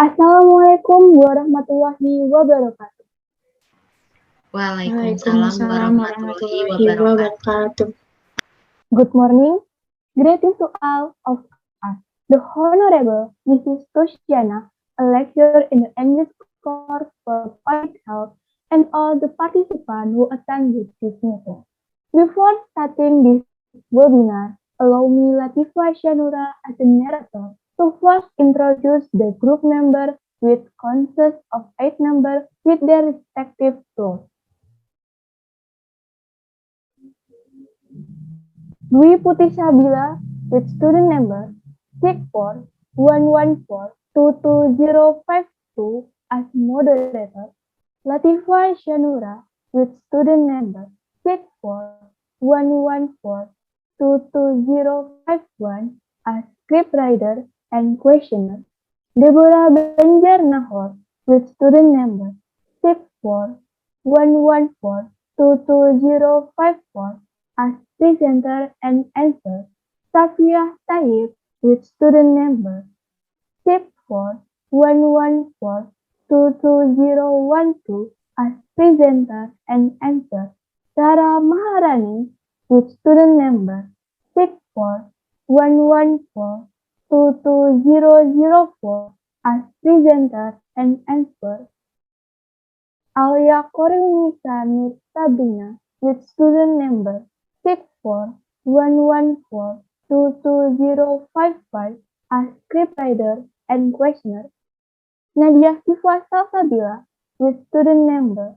Assalamualaikum warahmatullahi wabarakatuh. Waalaikumsalam warahmatullahi wabarakatuh. Good morning. Greetings to all of us. The Honorable Mrs. Toshiana, a lecturer in the English course for public health, and all the participants who attended this meeting. Before starting this webinar, allow me Latifah Shanura as a narrator to first introduce the group member which consists of 8 members with their respective roles. Dwi Putih Sabila with student number 6411422052 as moderator. Latifah Shanura with student number 6411422051 as scriptwriter and questioner. Deborah Banjar Nahor with student number 6411422054 as presenter and answer. Safia Taib with student number 6411422012 as presenter and answer. Sarah Maharani with student number 6411422004 as presenter and answer. Alia Korinisa Nur Sabrina with student number 6411422055 as scriptwriter and questioner. Nadia Sifwa Salsabila with student number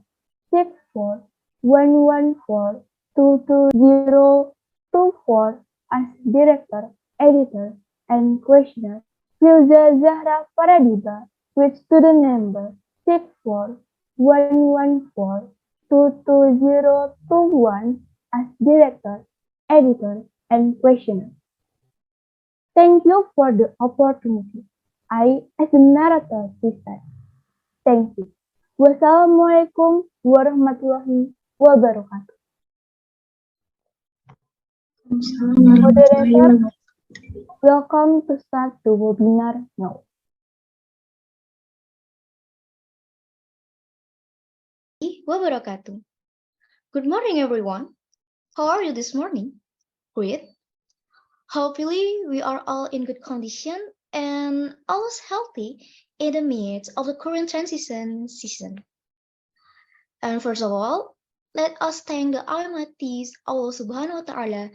6411422024 as director, editor, and questioner. Filza Zahra Paradiba with student number 6411422021 as director, editor, and questioner. Thank you for the opportunity. I, as a narrator, said, thank you. Wassalamualaikum warahmatullahi wabarakatuh. Moderator, welcome to start the webinar now. Wabarakatuh. Good morning, everyone. How are you this morning? Great. Hopefully, we are all in good condition and always healthy in the midst of the current transition season. And first of all, let us thank the Almighty Allah Subhanahu wa Ta'ala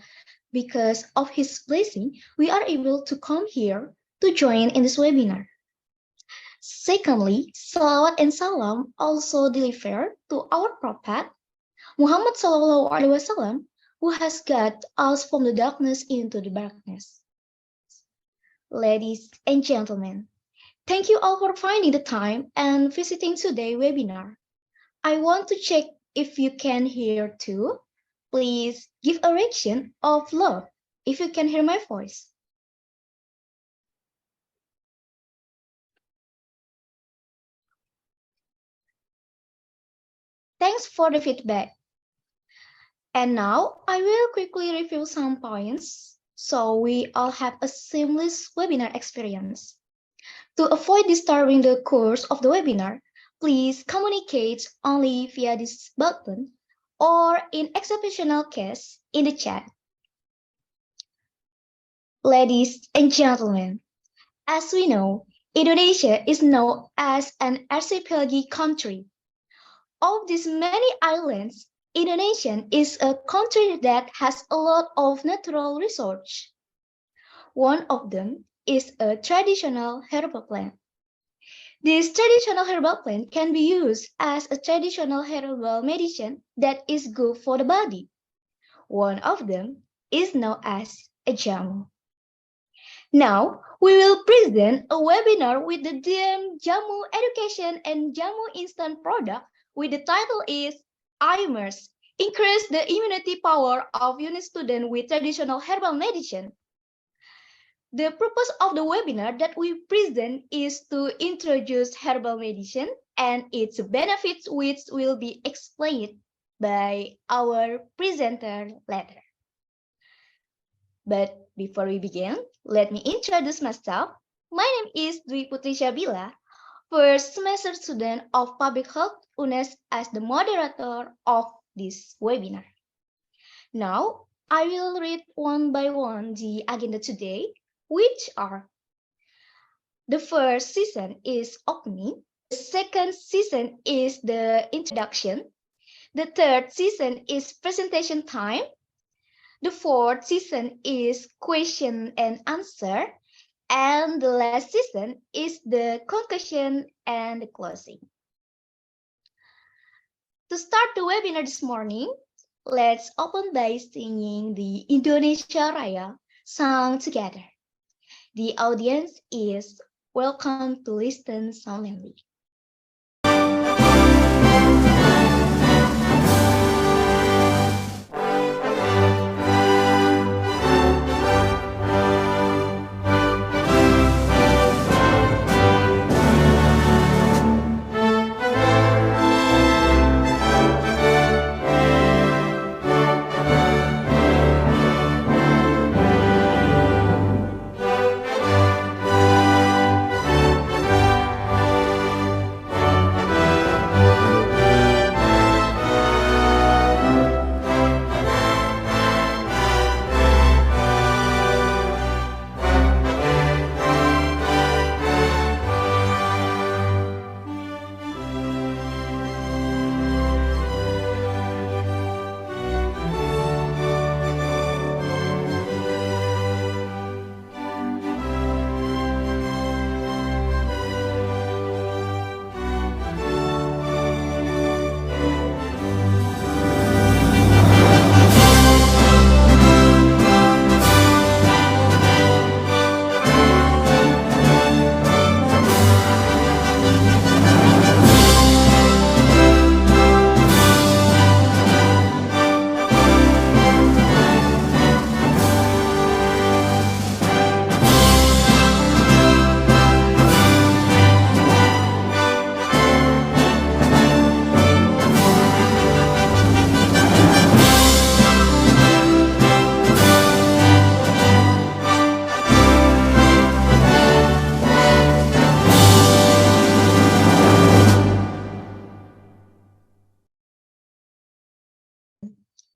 because of His blessing, we are able to come here to join in this webinar. Secondly, salawat and salam also delivered to our Prophet Muhammad Sallallahu Alaihi Wasallam, who has guided us from the darkness into the brightness. Ladies and gentlemen, thank you all for finding the time and visiting today's webinar. I want to check if you can hear too. Please give a reaction of love if you can hear my voice. Thanks for the feedback. And now I will quickly review some points so we all have a seamless webinar experience. To avoid disturbing the course of the webinar, please communicate only via this button or in exceptional case in the chat. Ladies and gentlemen, as we know, Indonesia is known as an archipelagic country. Of these many islands, Indonesia is a country that has a lot of natural resources. One of them is a traditional herbal plant. This traditional herbal plant can be used as a traditional herbal medicine that is good for the body. One of them is known as a jamu. Now, we will present a webinar with the DM Jamu Education and Jamu Instant Product with the title is IMERS, Increase the Immunity Power of Uni Students with Traditional Herbal Medicine. The purpose of the webinar that we present is to introduce herbal medicine and its benefits, which will be explained by our presenter later. But before we begin, let me introduce myself. My name is Dwi Putri Shabila. first semester student of Public Health, UNES, as the moderator of this webinar. Now, I will read one by one the agenda today, which are: the first season is opening, the second season is the introduction, the third season is presentation time, the fourth season is question and answer, and the last season is the conclusion and the closing. To start the webinar this morning, let's open by singing the Indonesia Raya sung together. The audience is welcome to listen silently.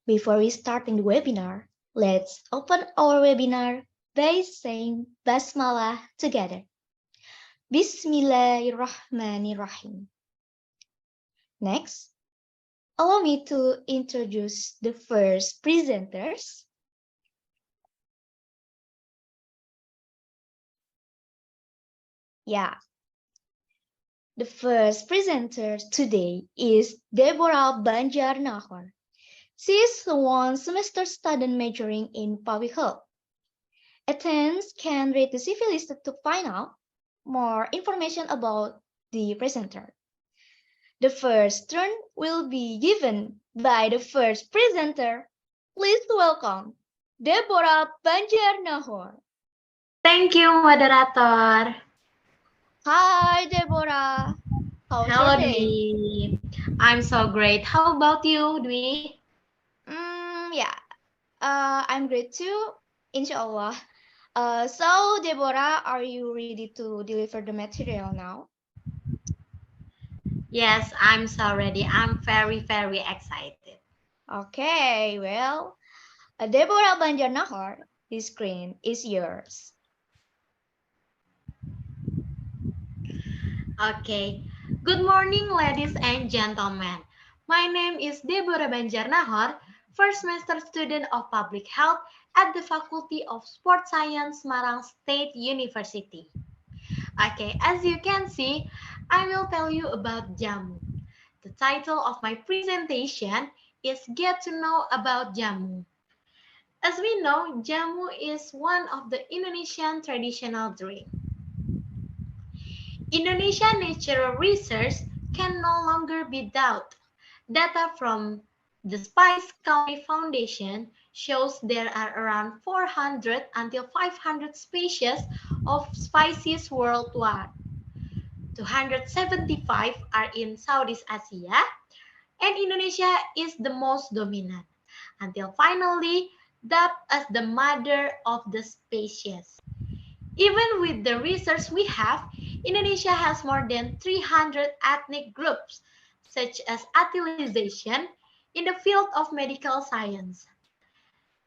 Before we starting the webinar, let's open our webinar by saying Basmalah together. Bismillahirrahmanirrahim. Next, allow me to introduce the first presenters. Yeah, the first presenter today is Deborah Banjarnahar. She is one semester student majoring in public health. Attendants can read the CV listed to find out more information about the presenter. The first turn will be given by the first presenter. Please welcome Deborah Banjarnahar. Thank you, moderator. Hi, Deborah. How's Hello, your day? Dwi. I'm so great. How about you, Dwi? Yeah, I'm great too, inshallah. So, Deborah, are you ready to deliver the material now? Yes, I'm so ready. I'm very, very excited. Okay, well, Deborah Banjarnahar, this screen is yours. Okay. Good morning, ladies and gentlemen. My name is Deborah Banjarnahar, first semester student of public health at the Faculty of Sport Science, Semarang State University. Okay, as you can see, I will tell you about jamu. The title of my presentation is Get to Know About Jamu. As we know, jamu is one of the Indonesian traditional drink. Indonesian natural research can no longer be doubted. Data from the Spice County Foundation shows there are around 400 until 500 species of spices worldwide. 275 are in Southeast Asia, and Indonesia is the most dominant, until finally dubbed as the mother of the species. Even with the research we have, Indonesia has more than 300 ethnic groups, such as utilization in the field of medical science.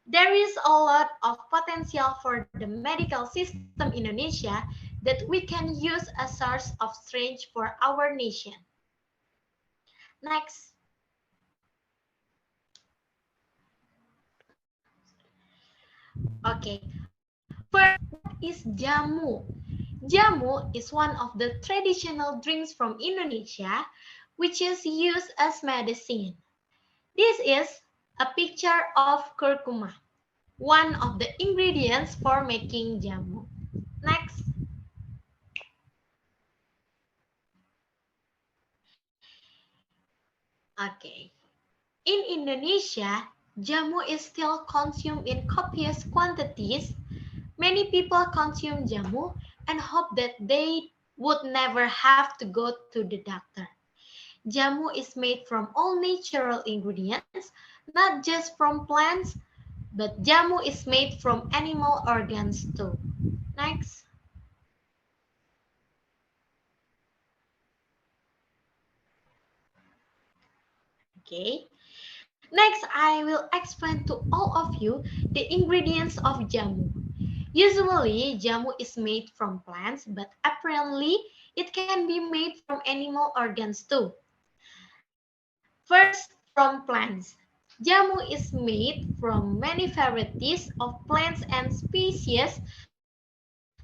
There is a lot of potential for the medical system in Indonesia that we can use as source of strength for our nation. Next. Okay. First, what is jamu? Jamu is one of the traditional drinks from Indonesia, which is used as medicine. This is a picture of curcuma, one of the ingredients for making jamu. Next. Okay. In Indonesia, jamu is still consumed in copious quantities. Many people consume jamu and hope that they would never have to go to the doctor. Jamu is made from all natural ingredients, not just from plants, but jamu is made from animal organs too. Next. Okay. Next, I will explain to all of you the ingredients of jamu. Usually, jamu is made from plants, but apparently it can be made from animal organs too. First, from plants. Jamu is made from many varieties of plants and species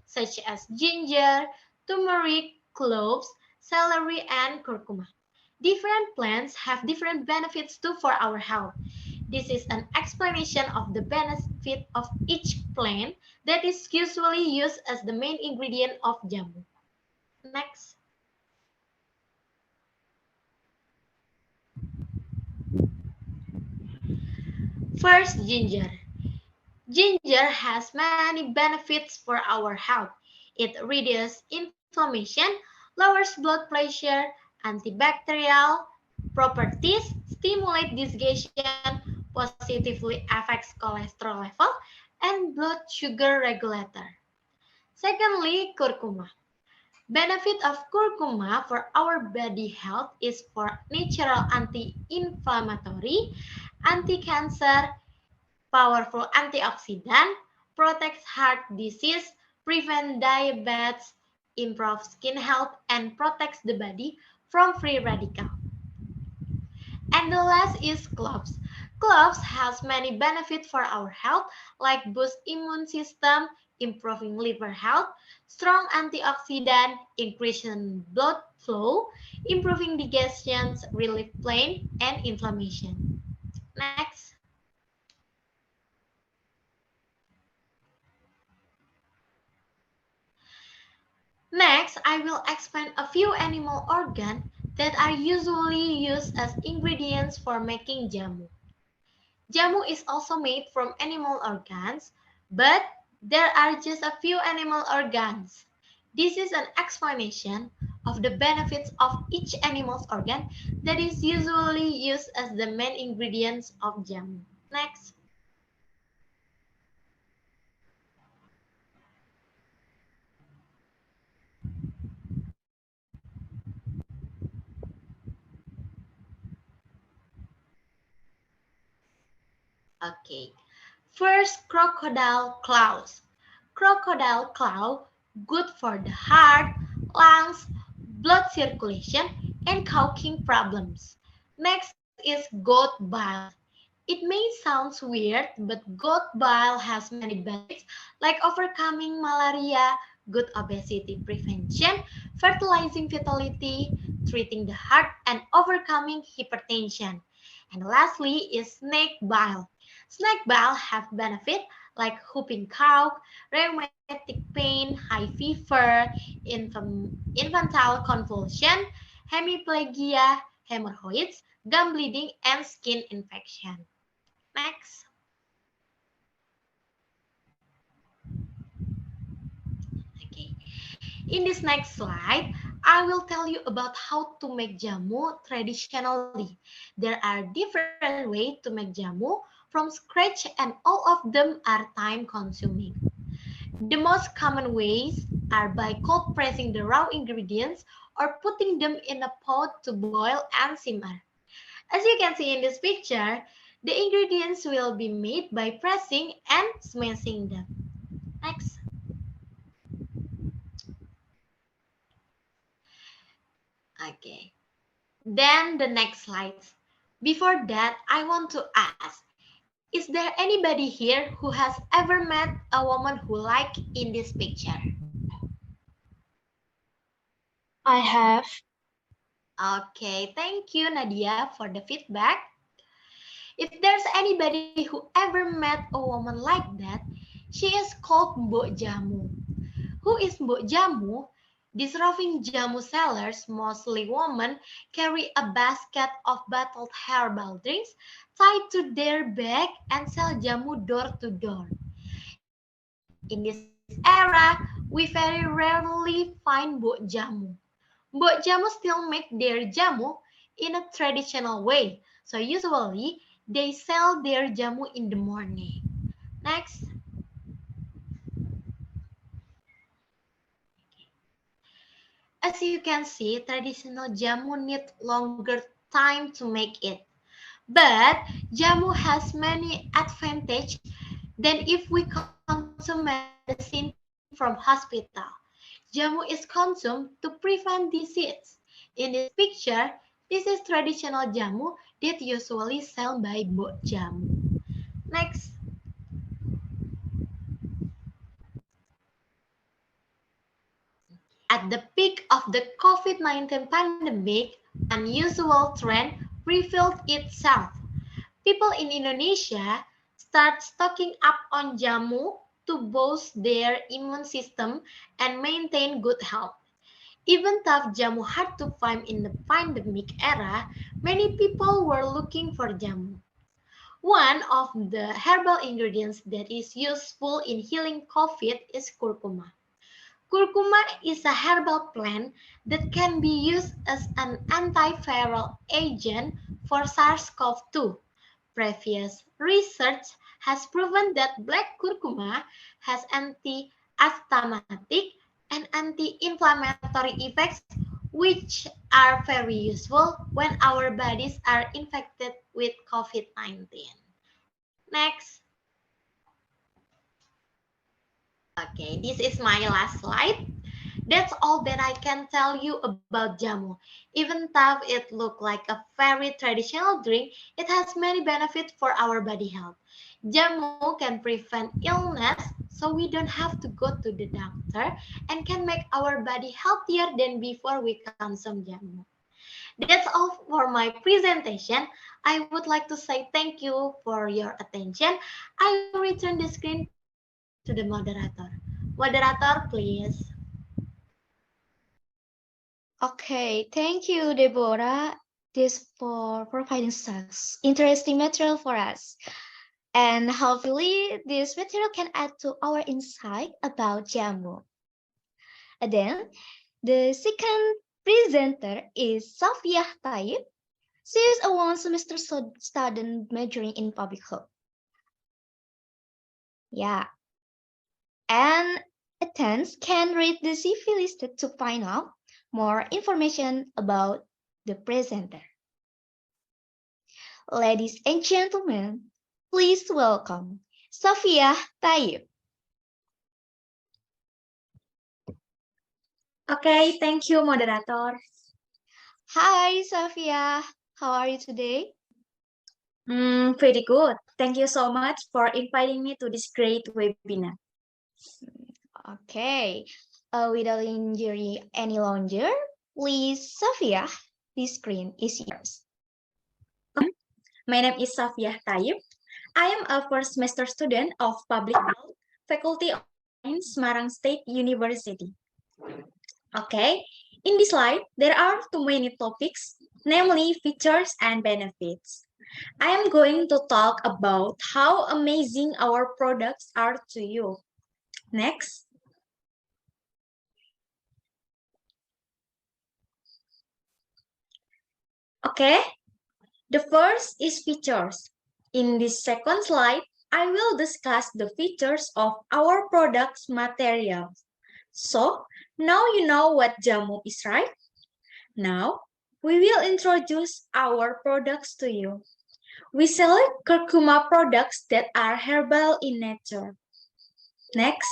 such as ginger, turmeric, cloves, celery, and curcuma. Different plants have different benefits too for our health. This is an explanation of the benefit of each plant that is usually used as the main ingredient of jamu. Next. First, ginger. Ginger has many benefits for our health. It reduces inflammation, lowers blood pressure, antibacterial properties, stimulates digestion, positively affects cholesterol level, and blood sugar regulator. Secondly, curcuma. Benefit of curcuma for our body health is for natural anti-inflammatory, anti-cancer, powerful antioxidant, protects heart disease, prevent diabetes, improves skin health, and protects the body from free radical. And the last is cloves. Cloves has many benefits for our health, like boost immune system, improving liver health, strong antioxidant, increasing blood flow, improving digestion, relief pain, and inflammation. Next. Next, I will explain a few animal organs that are usually used as ingredients for making jamu. Jamu is also made from animal organs, but there are just a few animal organs. This is an explanation of the benefits of each animal's organ that is usually used as the main ingredients of jamu. Next. Okay. First, crocodile claws. Crocodile claw, good for the heart, lungs, blood circulation, and caulking problems. Next is goat bile. It may sound weird, but goat bile has many benefits like overcoming malaria, good obesity prevention, fertilizing fertility, treating the heart, and overcoming hypertension. And lastly is snake bile. Snake bile have benefit like whooping cough, rheumatic pain, high fever, infantile convulsion, hemiplegia, hemorrhoids, gum bleeding, and skin infection. Next. Okay. In this next slide, I will tell you about how to make jamu traditionally. There are different ways to make jamu from scratch and all of them are time consuming. The most common ways are by cold pressing the raw ingredients or putting them in a pot to boil and simmer. As you can see in this picture, the ingredients will be made by pressing and smashing them. Next. Okay. Then the next slides. Before that, I want to ask, is there anybody here who has ever met a woman who like in this picture? I have. Okay, thank you Nadia for the feedback. If there's anybody who ever met a woman like that, she is called Mbok Jamu. Who is Mbok Jamu? These roving jamu sellers, mostly women, carry a basket of bottled herbal drinks tied to their back and sell jamu door to door. In this era, we very rarely find Mbok Jamu. Mbok Jamu still make their jamu in a traditional way, so usually they sell their jamu in the morning. Next. As you can see, traditional jamu need longer time to make it. But jamu has many advantages than if we consume medicine from hospital. Jamu is consumed to prevent disease. In this picture, this is traditional jamu that usually sell by Mbok Jamu. Next. At the peak of the COVID-19 pandemic, unusual trend revealed itself. People in Indonesia start stocking up on jamu to boost their immune system and maintain good health. Even though jamu hard to find in the pandemic era, many people were looking for jamu. One of the herbal ingredients that is useful in healing COVID is curcuma. Curcuma is a herbal plant that can be used as an antiviral agent for SARS-CoV-2. Previous research has proven that black curcuma has anti-asthmatic and anti-inflammatory effects which are very useful when our bodies are infected with COVID-19. Next. Okay, this is my last slide. That's all that I can tell you about jamu. Even though it looks like a very traditional drink, it has many benefits for our body health. Jamu can prevent illness, so we don't have to go to the doctor and can make our body healthier than before we consume jamu. That's all for my presentation. I would like to say thank you for your attention. I will return the screen to the moderator. Moderator, please. Okay, thank you, Deborah, this for providing such interesting material for us. And hopefully this material can add to our insight about jamu. And then the second presenter is Safia Taib. She is a one-semester student majoring in public health. Yeah. And attendants can read the CV listed to find out more information about the presenter. Ladies and gentlemen, please welcome Safia Taib. Okay, thank you, moderator. Hi, Safia. How are you today? Pretty good. Thank you so much for inviting me to this great webinar. Okay. Without injury any longer, please, Safia, this screen is yours. My name is Safia Taib. I am a first semester student of Public Health, Faculty of Science, Semarang State University. Okay, in this slide, there are too many topics, namely features and benefits. I am going to talk about how amazing our products are to you. Next. Okay, the first is features. In this second slide, I will discuss the features of our product's materials. So, now you know what jamu is, right? Now, we will introduce our products to you. We select curcuma products that are herbal in nature. Next.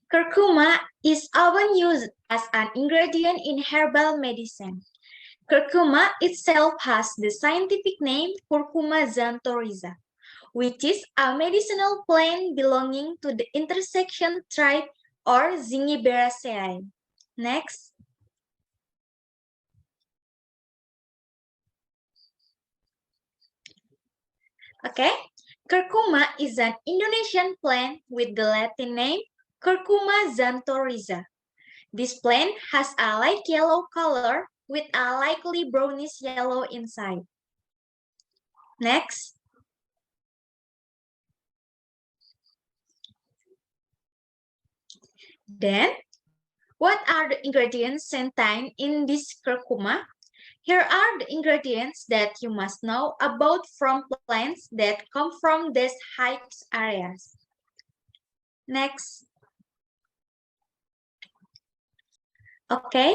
Curcuma is often used as an ingredient in herbal medicine. Curcuma itself has the scientific name Curcuma xanthorrhiza, which is a medicinal plant belonging to the intersection tribe or Zingiberaceae. Next. Okay, curcuma is an Indonesian plant with the Latin name Curcuma xanthorrhiza. This plant has a light yellow color with a lightly brownish yellow inside. Next. Then, what are the ingredients contained in this curcuma? Here are the ingredients that you must know about from plants that come from these high areas. Next. Okay,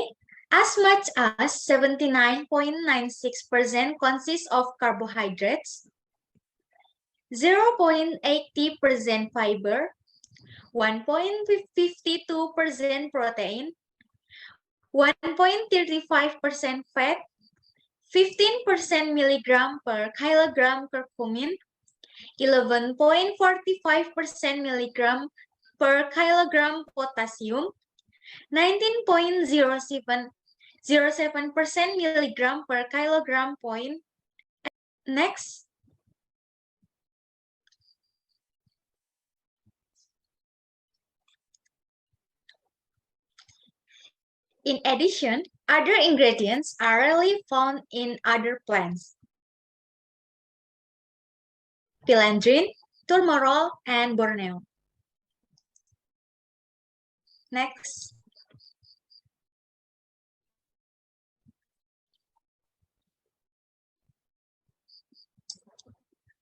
as much as 79.96% consists of carbohydrates, 0.80% fiber, 1.52% protein, 1.35% fat, 15% milligram per kilogram curcumin, 11.45% milligram per kilogram potassium, 19.07% milligram per kilogram point. Next. In addition, other ingredients are rarely found in other plants. Filandrin, turmeric, and Borneo. Next.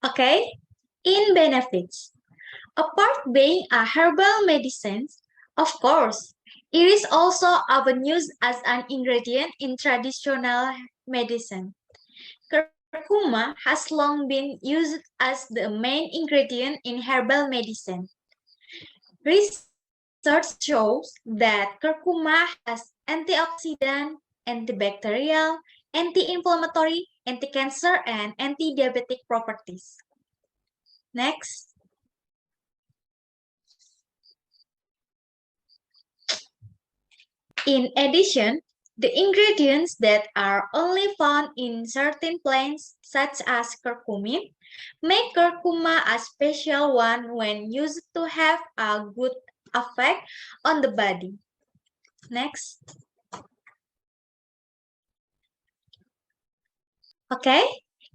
Okay, in benefits. Apart being a herbal medicine, of course, it is also often used as an ingredient in traditional medicine. Curcuma has long been used as the main ingredient in herbal medicine. Research shows that curcuma has antioxidant, antibacterial, anti-inflammatory, anti-cancer, and anti-diabetic properties. Next. In addition, the ingredients that are only found in certain plants, such as curcumin, make curcuma a special one when used to have a good effect on the body. Next. Okay,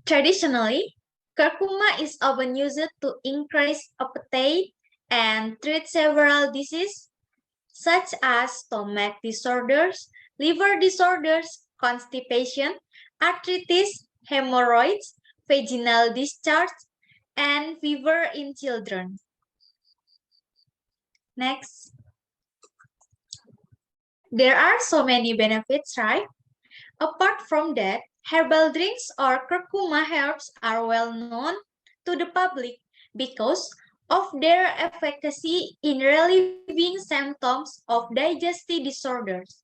traditionally, curcuma is often used to increase appetite and treat several diseases such as stomach disorders, liver disorders, constipation, arthritis, hemorrhoids, vaginal discharge, and fever in children. Next. There are so many benefits, right? Apart from that, herbal drinks or curcuma herbs are well known to the public because of their efficacy in relieving symptoms of digestive disorders,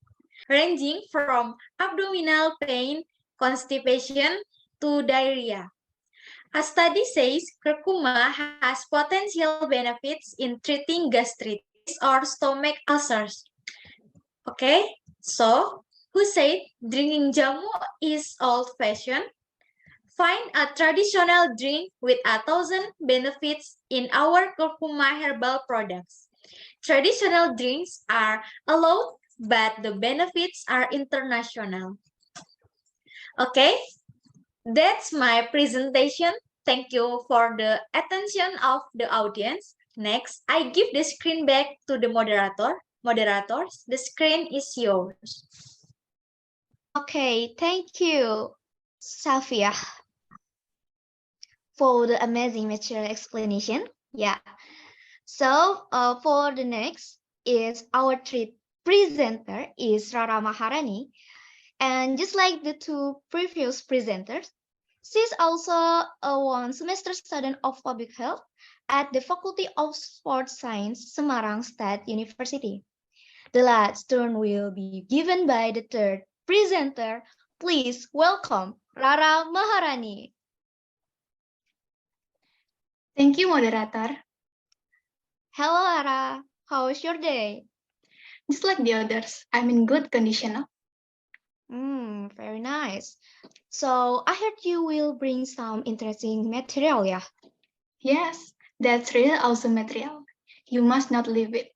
ranging from abdominal pain, constipation, to diarrhea. A study says curcuma has potential benefits in treating gastritis or stomach ulcers. Okay, so who said drinking jamu is old-fashioned? Find a traditional drink with 1,000 benefits in our curcuma herbal products. Traditional drinks are allowed, but the benefits are international. Okay, that's my presentation. Thank you for the attention of the audience. Next, I give the screen back to the moderator. Moderators, the screen is yours. Okay, thank you. Safia, for the amazing material explanation. Yeah. So for the next is our treat presenter is Rara Maharani. And just like the two previous presenters, she's also a one semester student of public health at the Faculty of Sports Science, Semarang State University. The last turn will be given by the third presenter. Please welcome Rara Maharani. Thank you, moderator. Hello, Rara. How's your day? Just like the others, I'm in good condition. Very nice. So I heard you will bring some interesting material, yeah? Yes, that's really awesome material. You must not leave it.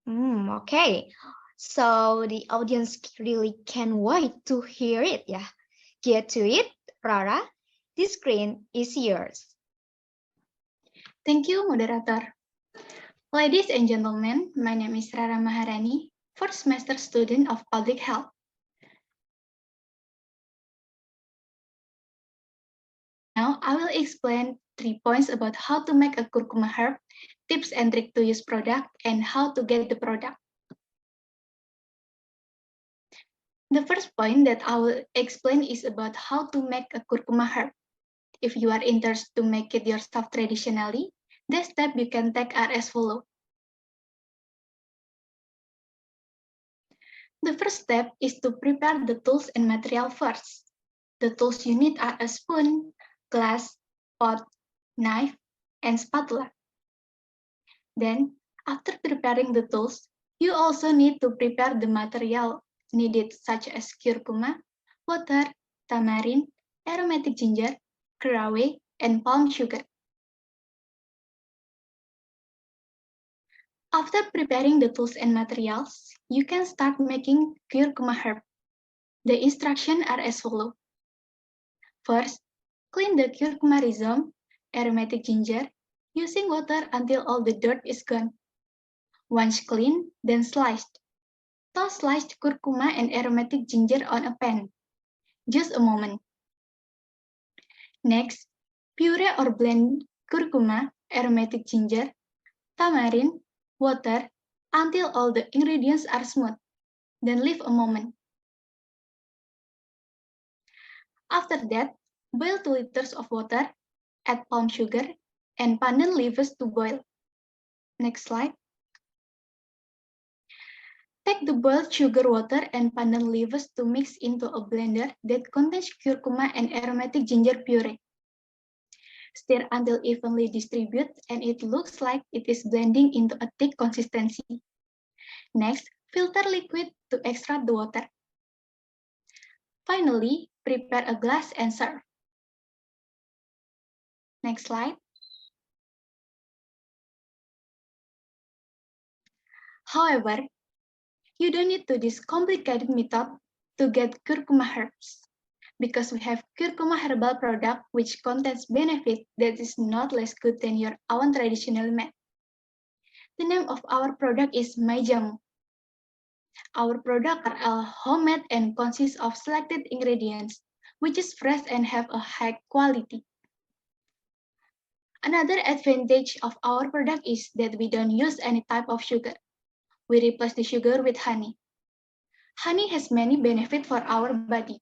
Okay. So the audience really can't wait to hear it, yeah? Get to it, Rara. This screen is yours. Thank you, moderator. Ladies and gentlemen, my name is Rara Maharani, first semester student of public health. Now, I will explain 3 points about how to make a curcuma herb, tips and tricks to use product, and how to get the product. The first point that I will explain is about how to make a curcuma herb. If you are interested to make it yourself traditionally, the steps you can take are as follows. The first step is to prepare the tools and material first. The tools you need are a spoon, glass, pot, knife, and spatula. Then, after preparing the tools, you also need to prepare the material needed such as curcuma, water, tamarind, aromatic ginger, caraway, and palm sugar. After preparing the tools and materials, you can start making curcuma herb. The instructions are as follows. First, clean the curcuma rhizome, aromatic ginger, using water until all the dirt is gone. Once clean, then sliced. Toss sliced curcuma and aromatic ginger on a pan. Just a moment. Next, puree or blend curcuma, aromatic ginger, tamarind, water until all the ingredients are smooth. Then leave a moment. After that, boil 2 liters of water, add palm sugar, and pandan leaves to boil. Next slide. Take the boiled sugar water and pandan leaves to mix into a blender that contains curcuma and aromatic ginger puree. Stir until evenly distributed and it looks like it is blending into a thick consistency. Next, filter liquid to extract the water. Finally, prepare a glass and serve. Next slide. However, you don't need to this complicated method to get curcuma herbs, because we have curcuma herbal product which contains benefit that is not less good than your own traditional made. The name of our product is Maijamu. Our product are homemade and consists of selected ingredients, which is fresh and have a high quality. Another advantage of our product is that we don't use any type of sugar. We replace the sugar with honey. Honey has many benefits for our body.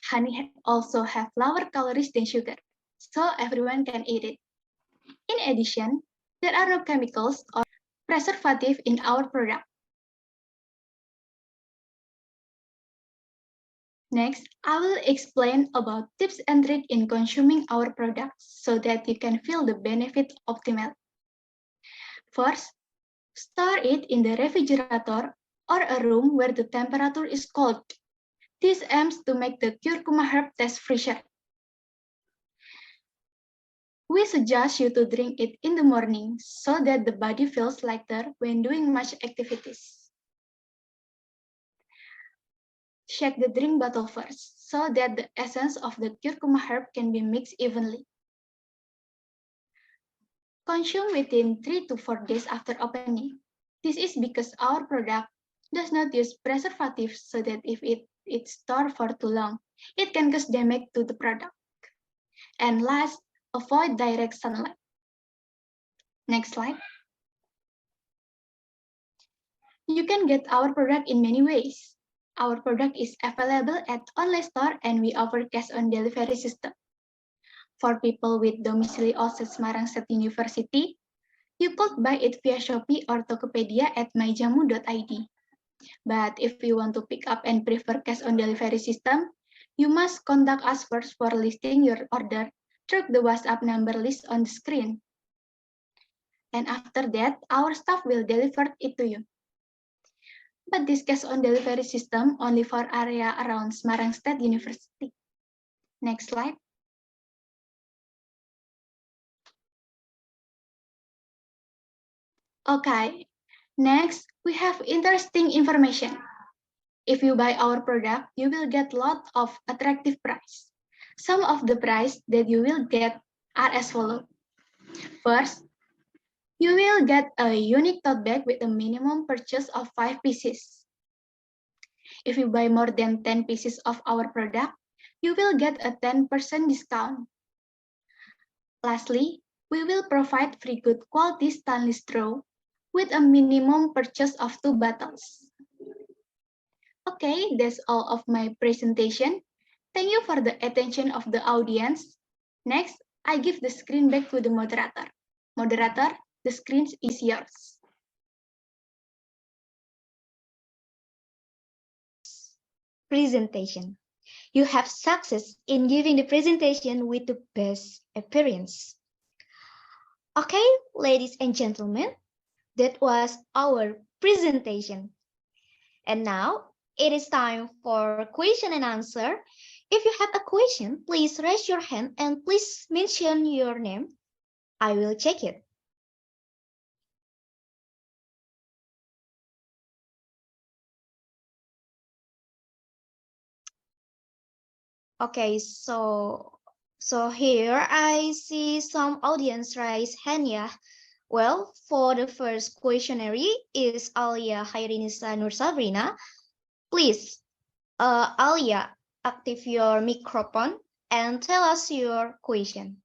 Honey also have lower calories than sugar, so everyone can eat it. In addition, there are no chemicals or preservative in our product. Next, I will explain about tips and tricks in consuming our products so that you can feel the benefit optimally. First, store it in the refrigerator or a room where the temperature is cold. This aims to make the curcuma herb taste fresher. We suggest you to drink it in the morning so that the body feels lighter when doing much activities. Shake the drink bottle first so that the essence of the curcuma herb can be mixed evenly. Consume within 3 to 4 days after opening. This is because our product does not use preservatives so that if it's stored for too long, it can cause damage to the product. And last, avoid direct sunlight. Next slide. You can get our product in many ways. Our product is available at online store and we offer cash on delivery system. For people with domicile outside Semarang State University, you could buy it via Shopee or Tokopedia at myjamu.id. But if you want to pick up and prefer cash on delivery system, you must contact us first for listing your order through the WhatsApp number list on the screen. And after that, our staff will deliver it to you. But this cash on delivery system only for area around Semarang State University. Next slide. Okay, next we have interesting information. If you buy our product, you will get a lot of attractive price. Some of the price that you will get are as follows. First, you will get a unique tote bag with a minimum purchase of 5 pieces. If you buy more than 10 pieces of our product, you will get a 10% discount. Lastly, we will provide free good quality stainless straw with a minimum purchase of 2 bottles. Okay, that's all of my presentation. Thank you for the attention of the audience. Next, I give the screen back to the moderator. Moderator, the screen is yours. Presentation. You have success in giving the presentation with the best appearance. Okay, ladies and gentlemen, that was our presentation. And now it is time for question and answer. If you have a question, please raise your hand and please mention your name. I will check it. Okay, so here I see some audience raise hand, yeah. Well, for the first questionnaire is Alia Khairinisa Nur Sabrina. Please, Alia, active your microphone and tell us your question.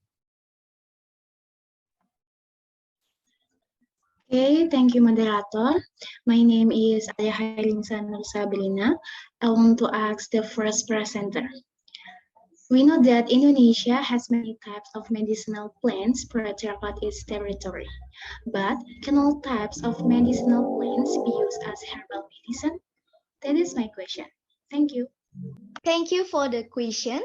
Okay, thank you, moderator. My name is Alia Khairinisa Nur Sabrina. I want to ask the first presenter. We know that Indonesia has many types of medicinal plants spread throughout its territory. But can all types of medicinal plants be used as herbal medicine? That is my question. Thank you. Thank you for the question.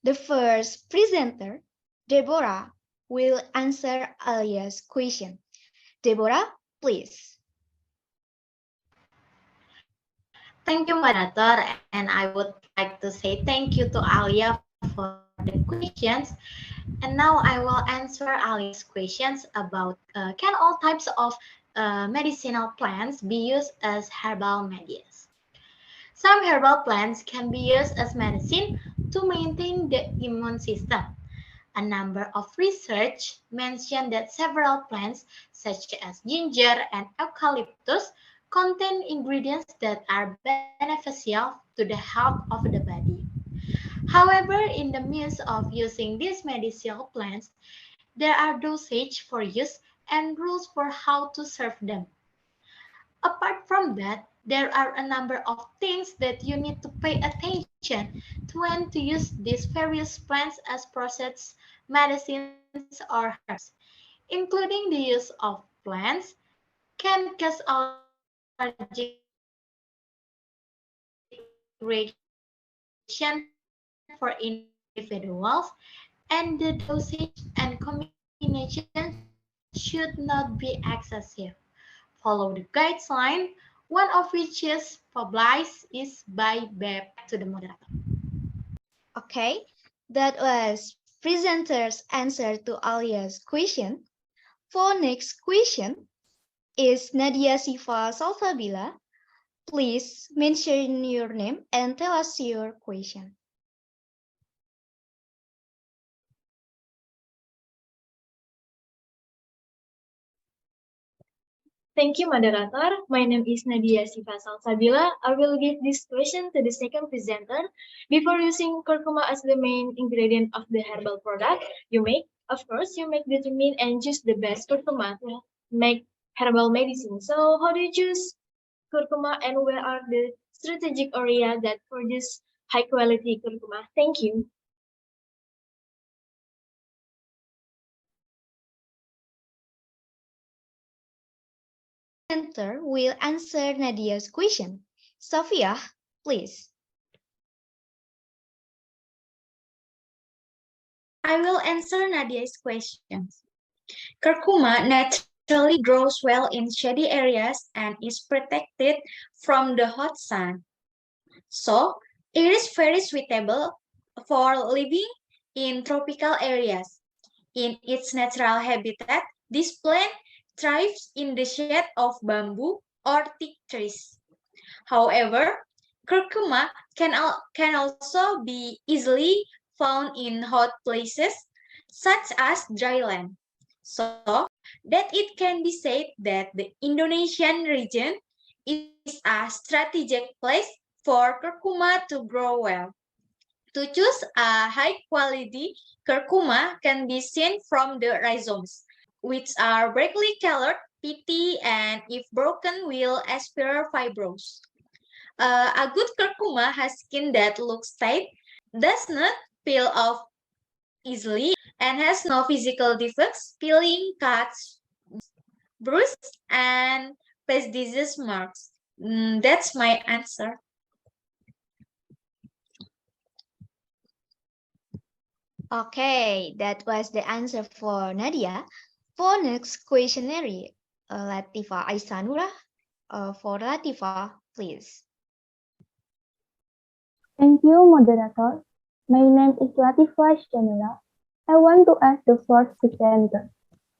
The first presenter, Deborah, will answer Alia's question. Deborah, please. Thank you, moderator, and I would like to say thank you to Alia for the questions. And now I will answer Alia's questions about can all types of medicinal plants be used as herbal medicines? Some herbal plants can be used as medicine to maintain the immune system. A number of research mention that several plants, such as ginger and eucalyptus, contain ingredients that are beneficial to the health of the body. However, in the midst of using these medicinal plants, there are dosage for use and rules for how to serve them. Apart from that, there are a number of things that you need to pay attention to when to use these various plants as processed medicines or herbs, including the use of plants can cause allergic reaction for individuals, and the dosage and combination should not be excessive. Follow the guideline, one of which is published is by BEP to the moderator. Okay, that was presenter's answer to Alia's question. For next question is Nadia Siva Salsabila. Please mention your name and tell us your question. Thank you, moderator. My name is Nadia Siva Salsabila. I will give this question to the second presenter. Before using curcuma as the main ingredient of the herbal product you make, of course, you make determine and choose the best curcuma to make herbal medicine. So how do you choose curcuma and where are the strategic area that produce high quality curcuma? Thank you. Presenter will answer Nadia's question. Sophia, please. I will answer Nadia's questions. Curcuma naturally grows well in shady areas and is protected from the hot sun. So, it is very suitable for living in tropical areas. In its natural habitat, this plant thrives in the shade of bamboo or thick trees. However, curcuma can also be easily found in hot places such as dryland. So that it can be said that the Indonesian region is a strategic place for curcuma to grow well. To choose a high quality curcuma can be seen from the rhizomes, which are brightly colored, pithy, and if broken will aspire fibrous. A good curcuma has skin that looks tight, does not peel off easily, and has no physical defects, peeling, cuts, bruises, and pest disease marks. That's my answer. Okay, that was the answer for Nadia. For next questionnaire, Latifa Aisanura. For Latifa, please. Thank you, moderator. My name is Latifa Shanula. I want to ask the first presenter.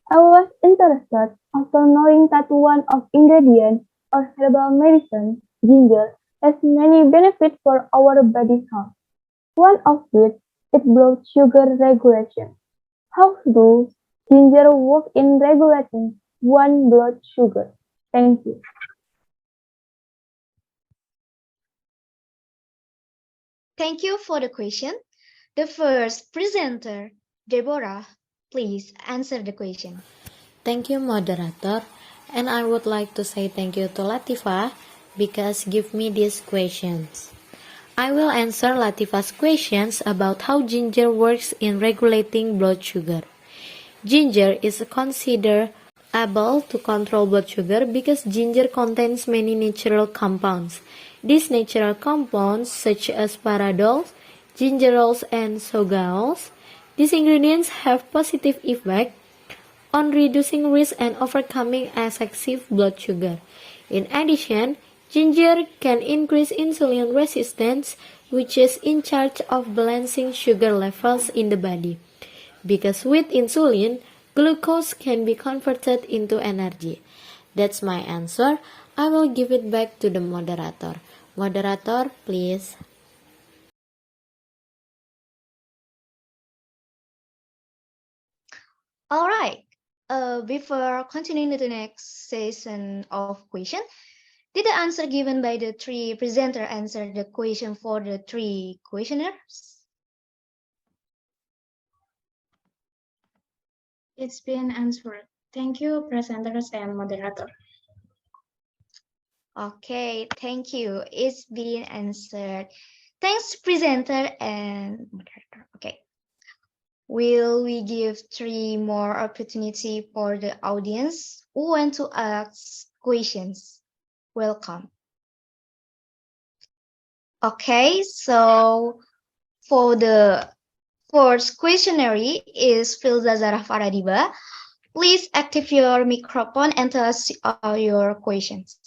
I was interested after knowing that one of ingredients of herbal medicine, ginger, has many benefits for our body's health. One of which is blood sugar regulation. How does ginger work in regulating one blood sugar? Thank you. Thank you for the question. The first presenter, Deborah, please answer the question. Thank you, moderator. And I would like to say thank you to Latifa because give me these questions. I will answer Latifa's questions about how ginger works in regulating blood sugar. Ginger is considered able to control blood sugar because ginger contains many natural compounds. These natural compounds, such as paradols, gingerols, and sogaols, these ingredients have positive effect on reducing risk and overcoming excessive blood sugar. In addition, ginger can increase insulin resistance, which is in charge of balancing sugar levels in the body. Because with insulin, glucose can be converted into energy. That's my answer. I will give it back to the moderator. Moderator, please. All right. Before continuing to the next session of question, did the answer given by the three presenter answer the question for the three questioners? It's been answered. Thank you, presenters and moderator. Okay, thank you. It's been answered. Thanks, presenter and moderator. Okay. Will we give three more opportunity for the audience who want to ask questions? Welcome. Okay, so for the first questionnaire is Filza Zarah Faradiba. Please active your microphone and tell us your questions.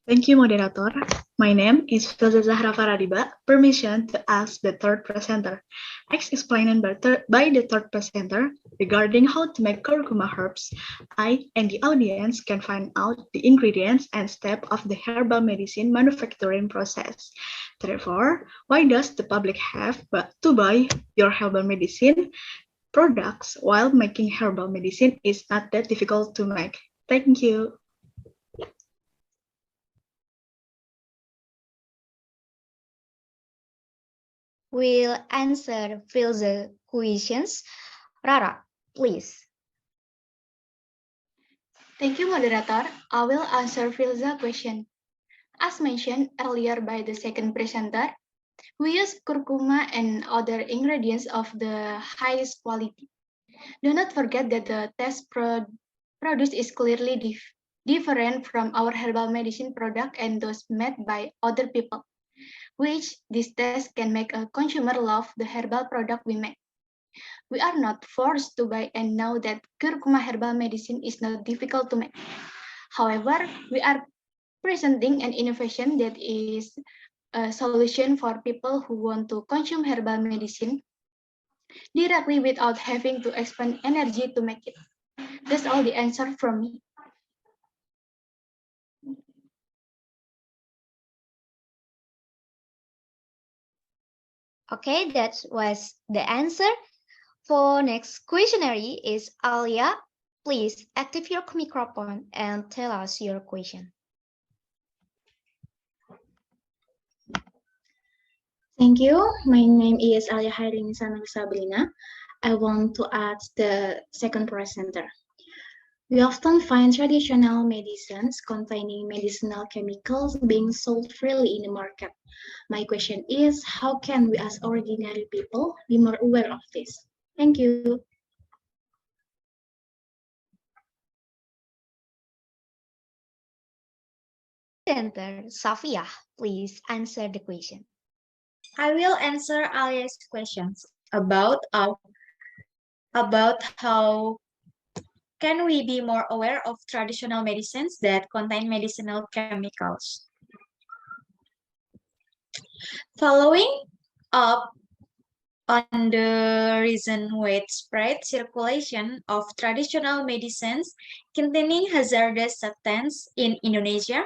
Thank you, moderator. My name is Filza Zahra Faradiba. Permission to ask the third presenter. As explained by the third presenter regarding how to make curcuma herbs, I and the audience can find out the ingredients and steps of the herbal medicine manufacturing process. Therefore, why does the public have to buy your herbal medicine? products, while making herbal medicine is not that difficult to make. Thank you. We'll answer fill the questions. Rara, please. Thank you, moderator. I will answer Filza question. As mentioned earlier by the second presenter, we use curcuma and other ingredients of the highest quality. Do not forget that the test produced is clearly different from our herbal medicine product and those made by other people, which this test can make a consumer love the herbal product we make. We are not forced to buy and know that curcuma herbal medicine is not difficult to make. However, we are presenting an innovation that is a solution for people who want to consume herbal medicine directly without having to expend energy to make it. That's all the answer from me. Okay, that was the answer. For next questionnaire is Alia. Please active your microphone and tell us your question. Thank you. My name is Alia Hairlingsa Sabrina. I want to ask the second presenter. We often find traditional medicines containing medicinal chemicals being sold freely in the market. My question is, how can we as ordinary people be more aware of this? Thank you. Presenter Safia, please answer the question. I will answer Alia's questions about how can we be more aware of traditional medicines that contain medicinal chemicals. Following up on the recent widespread circulation of traditional medicines containing hazardous substances in Indonesia,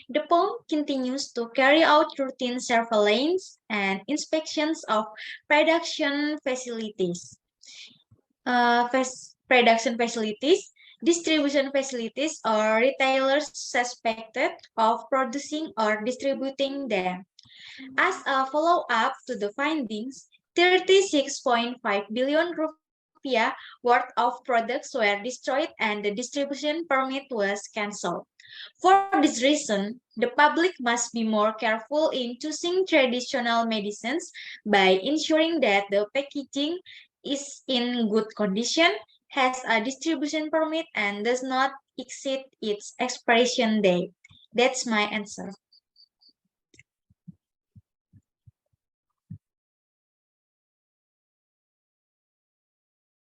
the POM continues to carry out routine surveillance and inspections of production facilities. Distribution facilities, or retailers suspected of producing or distributing them. As a follow-up to the findings, 36.5 billion rupiah worth of products were destroyed and the distribution permit was cancelled. For this reason, the public must be more careful in choosing traditional medicines by ensuring that the packaging is in good condition, has a distribution permit, and does not exceed its expiration date. That's my answer.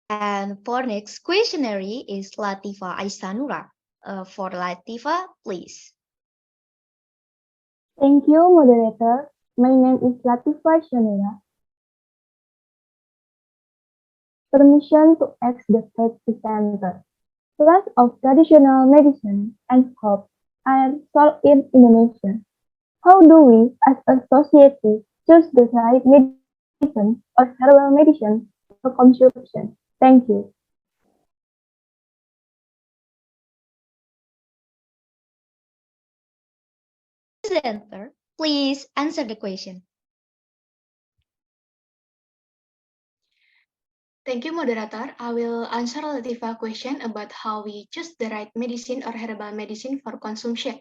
And for next questionnaire is Latifa Aisanura. For Latifa, please. Thank you, moderator. My name is Latifa Shanura. Permission to ask the third presenter. Lots of traditional medicine and herbs are sold in Indonesia. How do we, as a society, choose the right medicine or herbal medicine for consumption? Thank you. Presenter, please answer the question. Thank you, moderator. I will answer Latifa question about how we choose the right medicine or herbal medicine for consumption.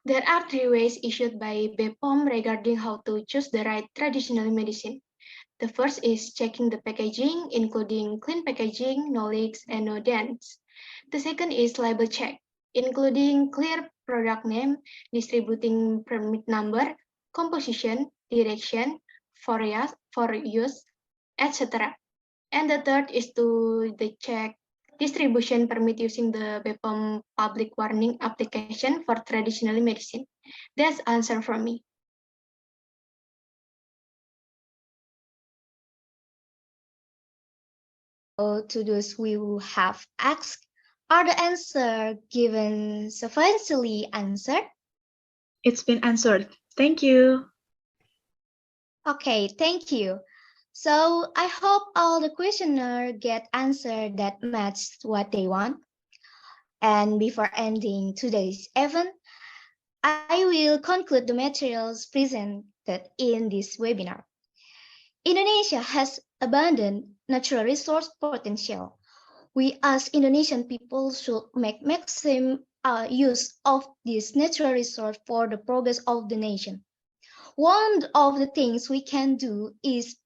There are 3 ways issued by BPOM regarding how to choose the right traditional medicine. The first is checking the packaging, including clean packaging, no leaks, and no dents. The second is label check, including clear product name, distributing permit number, composition, direction, for use, etc. And the third is to check distribution permit using the BPOM public warning application for traditional medicine. That's answer from me. To those who have asked, are the answer given sufficiently answered? It's been answered. Thank you. Okay, thank you. So I hope all the questioner get answer that match what they want. And before ending today's event, I will conclude the materials presented in this webinar. Indonesia has abundant natural resource potential. We as Indonesian people should make maximum use of this natural resource for the progress of the nation. One of the things we can do is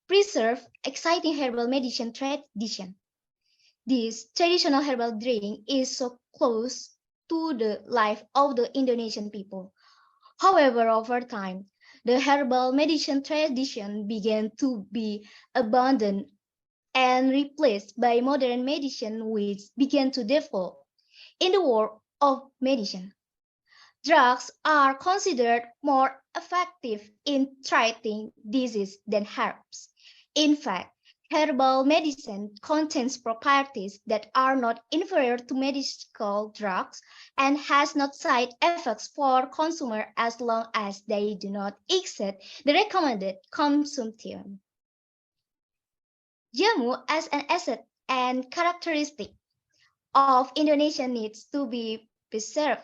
preserve exciting herbal medicine tradition. This traditional herbal drink is so close to the life of the Indonesian people. However, over time, the herbal medicine tradition began to be abandoned and replaced by modern medicine which began to develop in the world of medicine. Drugs are considered more effective in treating disease than herbs. In fact, herbal medicine contains properties that are not inferior to medical drugs and has no side effects for consumer as long as they do not exceed the recommended consumption. Jamu as an asset and characteristic of Indonesia needs to be preserved,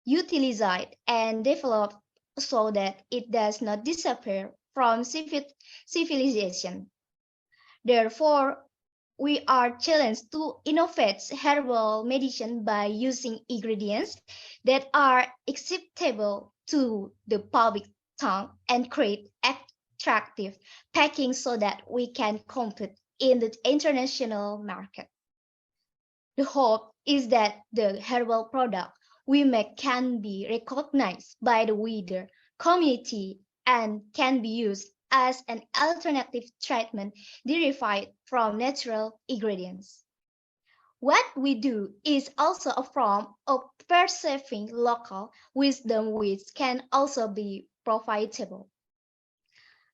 utilized, and developed so that it does not disappear from civilization. Therefore, we are challenged to innovate herbal medicine by using ingredients that are acceptable to the public tongue and create attractive packing so that we can compete in the international market. The hope is that the herbal product we make can be recognized by the wider community and can be used as an alternative treatment derived from natural ingredients. What we do is also a form of preserving local wisdom which can also be profitable.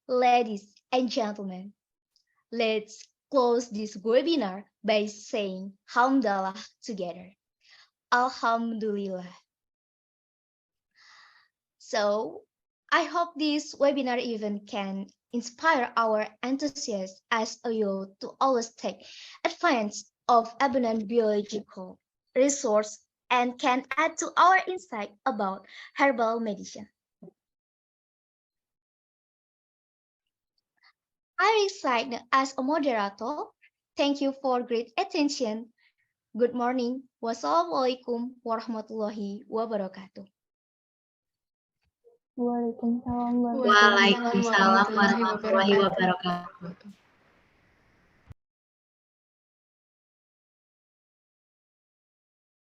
Ladies and gentlemen, let's close this webinar by saying Hamdalah together. Alhamdulillah. So, I hope this webinar event can inspire our enthusiasts as a youth to always take advantage of abundant biological resource and can add to our insight about herbal medicine. I resign as a moderator. Thank you for great attention. Good morning. Wassalamualaikum warahmatullahi wabarakatuh. Waalaikumsalam Waalaikumsalam warahmatullahi wabarakatuh.